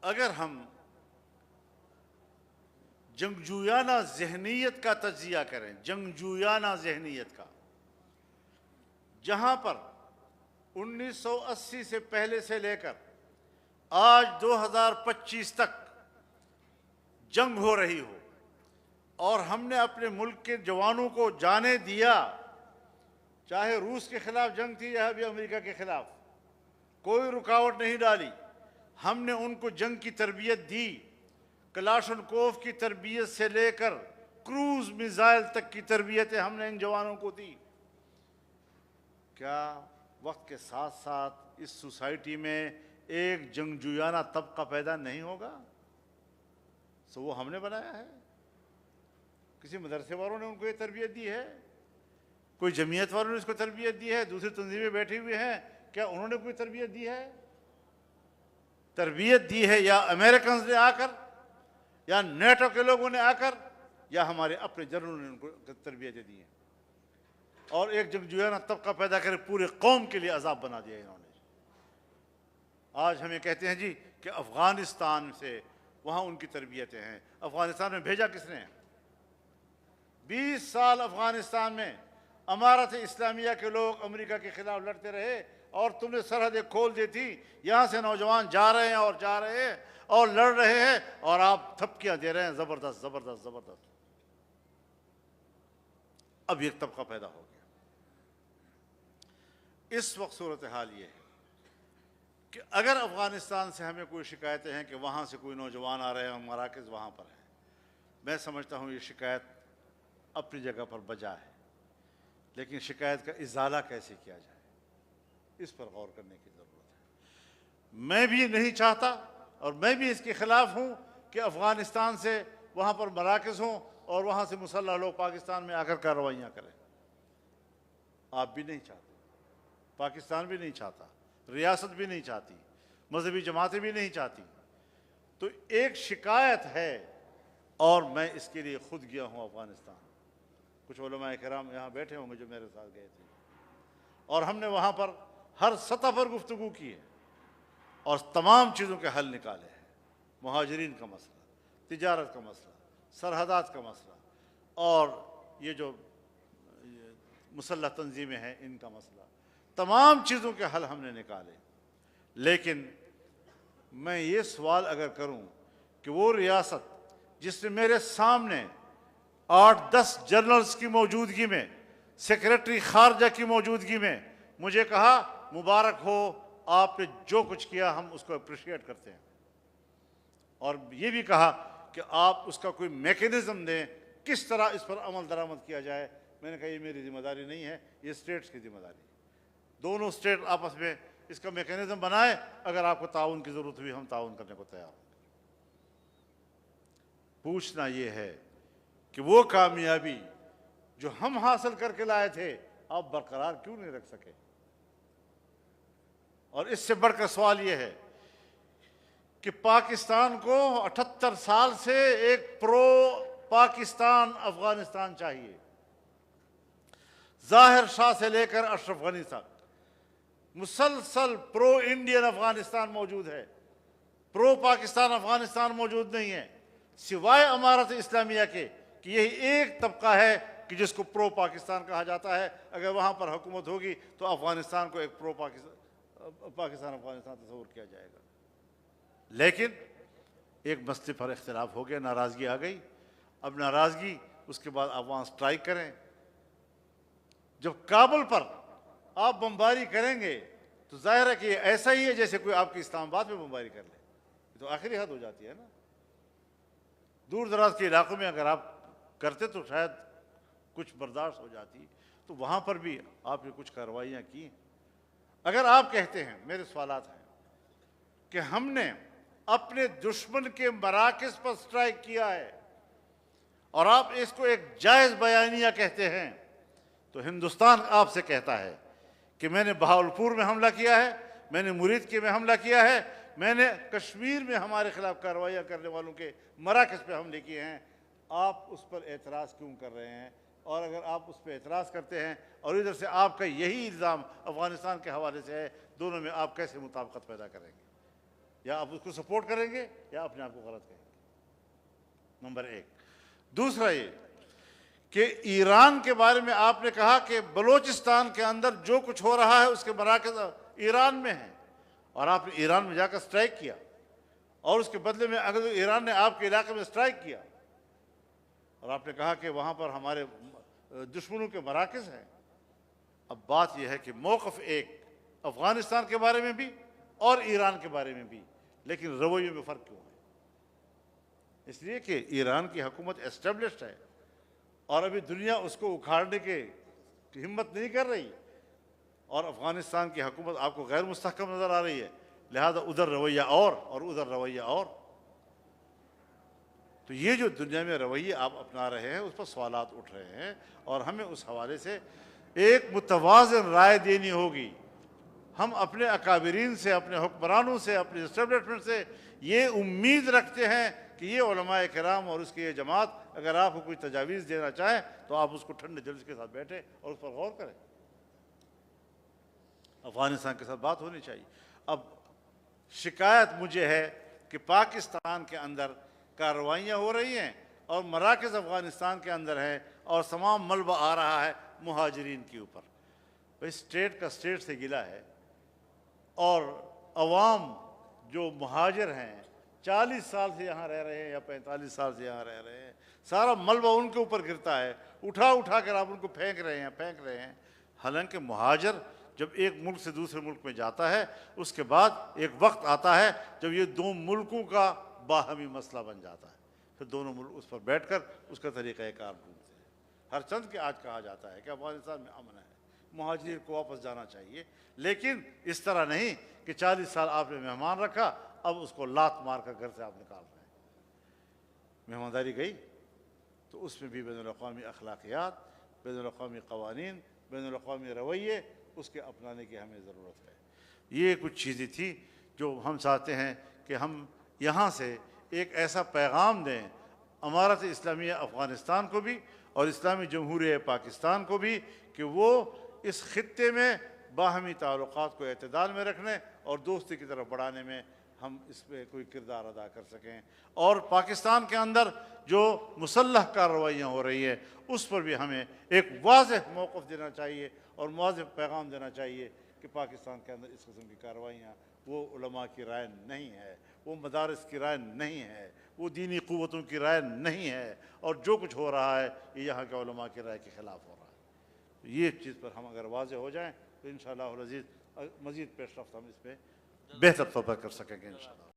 اگر ہم جنگجویانہ ذہنیت کا تجزیہ کریں، جنگجویانہ ذہنیت کا، جہاں پر 1980 سے پہلے سے لے کر آج 2025 تک جنگ ہو رہی ہو اور ہم نے اپنے ملک کے جوانوں کو جانے دیا، چاہے روس کے خلاف جنگ تھی یا بھی امریکہ کے خلاف، کوئی رکاوٹ نہیں ڈالی، ہم نے ان کو جنگ کی تربیت دی، کلاشنکوف کی تربیت سے لے کر کروز میزائل تک کی تربیتیں ہم نے ان جوانوں کو دی۔ کیا وقت کے ساتھ ساتھ اس سوسائٹی میں ایک جنگجویانہ طبقہ پیدا نہیں ہوگا؟ سو وہ ہم نے بنایا ہے؟ کسی مدرسے والوں نے ان کو یہ تربیت دی ہے؟ کوئی جمعیت والوں نے اس کو تربیت دی ہے؟ دوسری تنظیمیں بیٹھی ہوئی ہیں، کیا انہوں نے کوئی تربیت دی ہے؟ تربیت دی ہے یا امریکنز نے آ کر، یا نیٹو کے لوگوں نے آ کر، یا ہمارے اپنے جنرلوں نے ان کو تربیتیں دی ہیں، اور ایک جنگجویانہ طبقہ پیدا کرے پورے قوم کے لیے عذاب بنا دیا انہوں نے۔ آج ہمیں کہتے ہیں جی کہ افغانستان سے وہاں ان کی تربیتیں ہیں۔ افغانستان میں بھیجا کس نے؟ 20 سال افغانستان میں امارت اسلامیہ کے لوگ امریکہ کے خلاف لڑتے رہے، اور تم نے سرحدیں کھول دی تھی، یہاں سے نوجوان جا رہے ہیں اور جا رہے ہیں اور لڑ رہے ہیں، اور آپ تھپکیاں دے رہے ہیں زبردست زبردست زبردست۔ اب ایک طبقہ پیدا ہو گیا۔ اس وقت صورتحال یہ ہے کہ اگر افغانستان سے ہمیں کوئی شکایتیں ہیں کہ وہاں سے کوئی نوجوان آ رہے ہیں، مراکز وہاں پر ہیں، میں سمجھتا ہوں یہ شکایت اپنی جگہ پر بجا ہے، لیکن شکایت کا ازالہ کیسے کیا جائے اس پر غور کرنے کی ضرورت ہے۔ میں بھی نہیں چاہتا اور میں بھی اس کے خلاف ہوں کہ افغانستان سے وہاں پر مراکز ہوں اور وہاں سے مسلح لوگ پاکستان میں آ کر کارروائیاں کریں۔ آپ بھی نہیں چاہتے، پاکستان بھی نہیں چاہتا، ریاست بھی نہیں چاہتی، مذہبی جماعتیں بھی نہیں چاہتی۔ تو ایک شکایت ہے، اور میں اس کے لیے خود گیا ہوں افغانستان۔ کچھ علماء کرام یہاں بیٹھے ہوں گے جو میرے ساتھ گئے تھے، اور ہم نے وہاں پر ہر سطح پر گفتگو کی ہے اور تمام چیزوں کے حل نکالے ہیں۔ مہاجرین کا مسئلہ، تجارت کا مسئلہ، سرحدات کا مسئلہ، اور یہ جو مسلح تنظیمیں ہیں ان کا مسئلہ، تمام چیزوں کے حل ہم نے نکالے۔ لیکن میں یہ سوال اگر کروں کہ وہ ریاست جس نے میرے سامنے 8-10 جنرلز کی موجودگی میں، سیکریٹری خارجہ کی موجودگی میں مجھے کہا مبارک ہو، آپ نے جو کچھ کیا ہم اس کو اپریشیٹ کرتے ہیں، اور یہ بھی کہا کہ آپ اس کا کوئی میکینزم دیں کس طرح اس پر عمل درآمد کیا جائے، میں نے کہا یہ میری ذمہ داری نہیں ہے، یہ اسٹیٹس کی ذمہ داری ہے۔ دونوں اسٹیٹ آپس میں اس کا میکینزم بنائے، اگر آپ کو تعاون کی ضرورت ہوئی ہم تعاون کرنے کو تیار ہیں۔ پوچھنا یہ ہے کہ وہ کامیابی جو ہم حاصل کر کے لائے تھے آپ برقرار کیوں نہیں رکھ سکے؟ اور اس سے بڑھ کر سوال یہ ہے کہ پاکستان کو 78 سال سے ایک پرو پاکستان افغانستان چاہیے۔ ظاہر شاہ سے لے کر اشرف غنی تک مسلسل پرو انڈین افغانستان موجود ہے، پرو پاکستان افغانستان موجود نہیں ہے، سوائے امارت اسلامیہ کے کہ یہی ایک طبقہ ہے کہ جس کو پرو پاکستان کہا جاتا ہے۔ اگر وہاں پر حکومت ہوگی تو افغانستان کو ایک پرو پاکستان افغانستان تصور کیا جائے گا۔ لیکن ایک مسئلے پر اختلاف ہو گیا، ناراضگی آ گئی۔ اب ناراضگی اس کے بعد آپ وہاں سٹرائک کریں۔ جب کابل پر آپ بمباری کریں گے تو ظاہر ہے کہ یہ ایسا ہی ہے جیسے کوئی آپ کی اسلام آباد میں بمباری کر لے، یہ تو آخری حد ہو جاتی ہے نا۔ دور دراز کے علاقوں میں اگر آپ کرتے تو شاید کچھ برداشت ہو جاتی، تو وہاں پر بھی آپ نے کچھ کارروائیاں کی۔ اگر آپ کہتے ہیں، میرے سوالات ہیں کہ ہم نے اپنے دشمن کے مراکز پر سٹرائک کیا ہے اور آپ اس کو ایک جائز بیانیہ کہتے ہیں، تو ہندوستان آپ سے کہتا ہے کہ میں نے بہاولپور میں حملہ کیا ہے، میں نے مرید میں حملہ کیا ہے، میں نے کشمیر میں ہمارے خلاف کارروائیاں کرنے والوں کے مراکز پہ حملے کیے ہیں، آپ اس پر اعتراض کیوں کر رہے ہیں؟ اور اگر آپ اس پہ اعتراض کرتے ہیں اور ادھر سے آپ کا یہی الزام افغانستان کے حوالے سے ہے، دونوں میں آپ کیسے مطابقت پیدا کریں گے؟ یا آپ اس کو سپورٹ کریں گے یا اپنے آپ کو غلط کہیں گے، نمبر ایک۔ دوسرا یہ کہ ایران کے بارے میں آپ نے کہا کہ بلوچستان کے اندر جو کچھ ہو رہا ہے اس کے مراکز ایران میں ہیں، اور آپ نے ایران میں جا کر سٹرائک کیا، اور اس کے بدلے میں اگر ایران نے آپ کے علاقے میں سٹرائک کیا اور آپ نے کہا کہ وہاں پر ہمارے دشمنوں کے مراکز ہیں۔ اب بات یہ ہے کہ موقف ایک افغانستان کے بارے میں بھی اور ایران کے بارے میں بھی، لیکن رویوں میں فرق کیوں ہے؟ اس لیے کہ ایران کی حکومت اسٹیبلشڈ ہے اور ابھی دنیا اس کو اکھاڑنے کی ہمت نہیں کر رہی، اور افغانستان کی حکومت آپ کو غیر مستحکم نظر آ رہی ہے، لہذا ادھر رویہ اور ادھر رویہ اور۔ تو یہ جو دنیا میں رویے آپ اپنا رہے ہیں اس پر سوالات اٹھ رہے ہیں، اور ہمیں اس حوالے سے ایک متوازن رائے دینی ہوگی۔ ہم اپنے اکابرین سے، اپنے حکمرانوں سے، اپنے اسٹیبلشمنٹ سے یہ امید رکھتے ہیں کہ یہ علماء کرام اور اس کی یہ جماعت اگر آپ کو کوئی تجاویز دینا چاہیں تو آپ اس کو ٹھنڈے دل کے ساتھ بیٹھیں اور اس پر غور کریں۔ افغانستان کے ساتھ بات ہونی چاہیے۔ اب شکایت مجھے ہے کہ پاکستان کے اندر کارروائیاں ہو رہی ہیں اور مراکز افغانستان کے اندر ہیں، اور تمام ملبہ آ رہا ہے مہاجرین کے اوپر۔ اسٹیٹ کا اسٹیٹ سے گلا ہے، اور عوام جو مہاجر ہیں 40 سال سے یہاں رہ رہے ہیں یا 45 سال سے یہاں رہ رہے ہیں، سارا ملبہ ان کے اوپر گرتا ہے، اٹھا کر آپ ان کو پھینک رہے ہیں۔ حالانکہ مہاجر جب ایک ملک سے دوسرے ملک میں جاتا ہے اس کے بعد ایک وقت آتا ہے جب یہ دو ملکوں کا باہمی مسئلہ بن جاتا ہے، پھر دونوں ملک اس پر بیٹھ کر اس کا طریقہ کار ڈھونڈتے ہیں۔ ہر چند کے آج کہا جاتا ہے کہ افغانستان میں امن ہے، مہاجرین کو واپس جانا چاہیے، لیکن اس طرح نہیں کہ 40 سال آپ نے مہمان رکھا، اب اس کو لات مار کر گھر سے آپ نکال رہے ہیں۔ مہمانداری گئی تو اس میں بھی بین الاقوامی اخلاقیات، بین الاقوامی قوانین، بین الاقوامی رویے اس کے اپنانے کی ہمیں ضرورت ہے۔ یہ کچھ چیزیں تھیں جو ہم چاہتے ہیں کہ ہم یہاں سے ایک ایسا پیغام دیں امارت اسلامیہ افغانستان کو بھی اور اسلامی جمہوریہ پاکستان کو بھی کہ وہ اس خطے میں باہمی تعلقات کو اعتدال میں رکھنے اور دوستی کی طرف بڑھانے میں ہم اس پہ کوئی کردار ادا کر سکیں، اور پاکستان کے اندر جو مسلح کارروائیاں ہو رہی ہیں اس پر بھی ہمیں ایک واضح موقف دینا چاہیے اور واضح پیغام دینا چاہیے کہ پاکستان کے اندر اس قسم کی کارروائیاں وہ علماء کی رائے نہیں ہے، وہ مدارس کی رائے نہیں ہے، وہ دینی قوتوں کی رائے نہیں ہے، اور جو کچھ ہو رہا ہے یہ یہاں کے علماء کی رائے کے خلاف ہو رہا ہے۔ یہ چیز پر ہم اگر واضح ہو جائیں تو انشاءاللہ العزیز مزید پیش رفت ہم اس پہ بہتر طور پر کر سکیں گے انشاءاللہ۔